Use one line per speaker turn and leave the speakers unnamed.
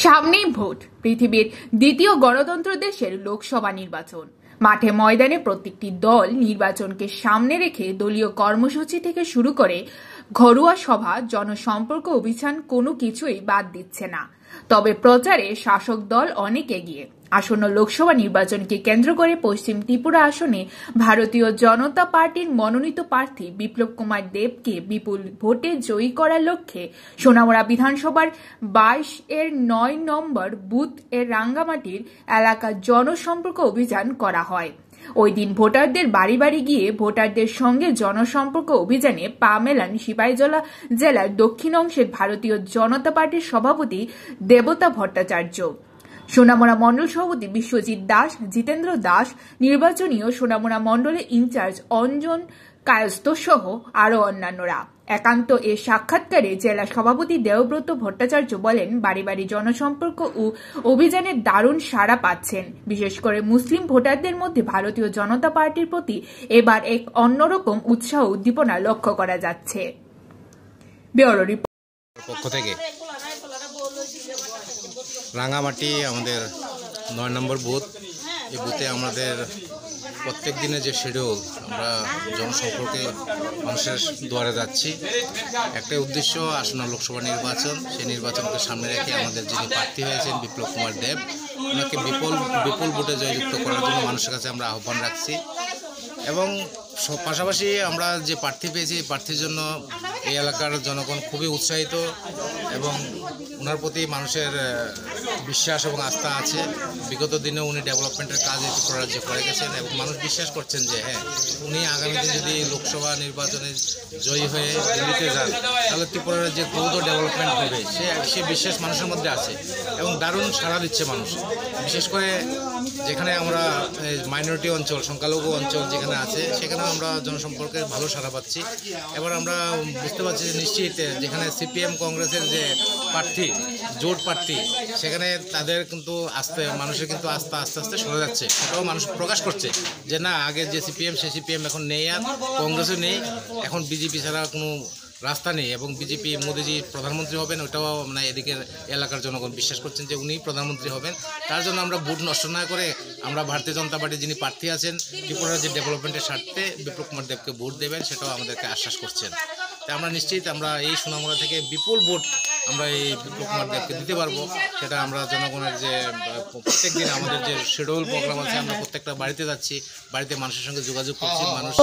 সামনেই ভোট, পৃথিবীর দ্বিতীয় গণতন্ত্র দেশের লোকসভা নির্বাচন। মাঠে ময়দানে প্রত্যেকটি দল নির্বাচনকে সামনে রেখে দলীয় কর্মসূচি থেকে শুরু করে ঘরোয়া সভা, জনসম্পর্ক অভিযান কোনো কিছুই বাদ দিচ্ছে না। তবে প্রচারে শাসক দল অনেক এগিয়ে। আসন্ন লোকসভা নির্বাচনকে কেন্দ্র করে পশ্চিম ত্রিপুরা আসনে ভারতীয় জনতা পার্টির মনোনীত প্রার্থী বিপ্লব কুমার দেবকে বিপুল ভোটে জয়ী করার লক্ষ্যে সোনামুড়া বিধানসভার 22-এর 9 নম্বর বুথ এর রাঙ্গামাটির এলাকা জনসম্পর্ক অভিযান করা হয়। ওই দিন ভোটারদের বাড়ি বাড়ি গিয়ে ভোটারদের সঙ্গে জনসম্পর্ক অভিযানে পা মেলান সিপাহীজলা জেলার দক্ষিণ অংশের ভারতীয় জনতা পার্টির সভাপতি দেবতা ভট্টাচার্য, সোনামুড়া মণ্ডল সভাপতি বিশ্বজিৎ দাস, জিতেন্দ্র দাস, নির্বাচনীয় সোনামুড়া মণ্ডলের ইনচার্জ অঞ্জন কায়স্থ সহ আরও অন্যান্যরা। একান্ত এ সাক্ষাৎকারে জেলা সভাপতি দেবব্রত ভট্টাচার্য বলেন, বাড়ি বাড়ি জনসম্পর্ক ও অভিযানে দারুণ সাড়া পাচ্ছেন। বিশেষ করে মুসলিম ভোটারদের মধ্যে ভারতীয় জনতা পার্টির প্রতি এবার এক অন্যরকম উৎসাহ উদ্দীপনা লক্ষ্য করা যাচ্ছে। Bureau report.
পক্ষ থেকে রাঙ্গামাটি আমাদের 9 নম্বর বুথ, এই বুথে আমাদের প্রত্যেক দিনে যে শিডিউল, আমরা জনসম্পর্কে মানুষের দুয়ারে যাচ্ছি। একটাই উদ্দেশ্য, আসন্ন লোকসভা নির্বাচন, সেই নির্বাচনকে সামনে রেখে আমাদের যিনি প্রার্থী হয়েছেন বিপ্লব কুমার দেব, ওনাকে বিপুল ভোটে জয়যুক্ত করার জন্য মানুষের কাছে আমরা আহ্বান রাখছি। এবং পাশাপাশি আমরা যে প্রার্থী পেয়েছি, প্রার্থীর জন্য এই এলাকার জনগণ খুবই উৎসাহিত এবং ওনার প্রতি মানুষের বিশ্বাস এবং আস্থা আছে। বিগত দিনে উনি ডেভেলপমেন্টের কাজ ত্রিপুরা রাজ্যে করে গেছেন এবং মানুষ বিশ্বাস করছেন যে হ্যাঁ, উনি আগামী দিন যদি লোকসভা নির্বাচনে জয়ী হয়ে দিল্লিতে যান, তাহলে ত্রিপুরা রাজ্যে দ্রুত ডেভেলপমেন্ট হবে, সে বিশ্বাস মানুষের মধ্যে আছে এবং দারুণ সাড়া দিচ্ছে মানুষ। বিশেষ করে যেখানে আমরা মাইনরিটি অঞ্চল, সংখ্যালঘু অঞ্চল যেখানে আছে, সেখানেও আমরা জনসম্পর্কে ভালো সাড়া পাচ্ছি। এবার আমরা বুঝতে পারছি যে নিশ্চিত যেখানে সিপিএম কংগ্রেসের যে প্রার্থী, জোট প্রার্থী, সেখানে তাদের কিন্তু মানুষের কিন্তু আস্থা আস্তে আস্তে সরে যাচ্ছে। সেটাও মানুষ প্রকাশ করছে যে না, আগে যে সিপিএম, সে সিপিএম এখন নেই, আর কংগ্রেসও নেই, এখন বিজেপি ছাড়া কোনো রাস্তা নেই এবং বিজেপি, মোদিজি প্রধানমন্ত্রী হবেন, ওটাও মানে এদিকের এলাকার জনগণ বিশ্বাস করছেন যে উনি প্রধানমন্ত্রী হবেন। তার জন্য আমরা ভোট নষ্ট না করে আমরা ভারতীয় জনতা পার্টির যিনি প্রার্থী আছেন ত্রিপুরার যে ডেভেলপমেন্টের স্বার্থে বিপ্লব কুমার দেবকে ভোট দেবেন, সেটাও আমাদেরকে আশ্বাস করছেন। তাই আমরা নিশ্চিত আমরা এই সোনামুড়া থেকে বিপুল ভোট আমরা এই বিপ্লব কুমার দেবকে দিতে পারবো। সেটা আমরা জনগণের যে প্রত্যেক দিন আমাদের যে শিডিউল প্রোগ্রাম আছে, আমরা প্রত্যেকটা বাড়িতে যাচ্ছি, বাড়িতে মানুষের সঙ্গে যোগাযোগ করছি, মানুষ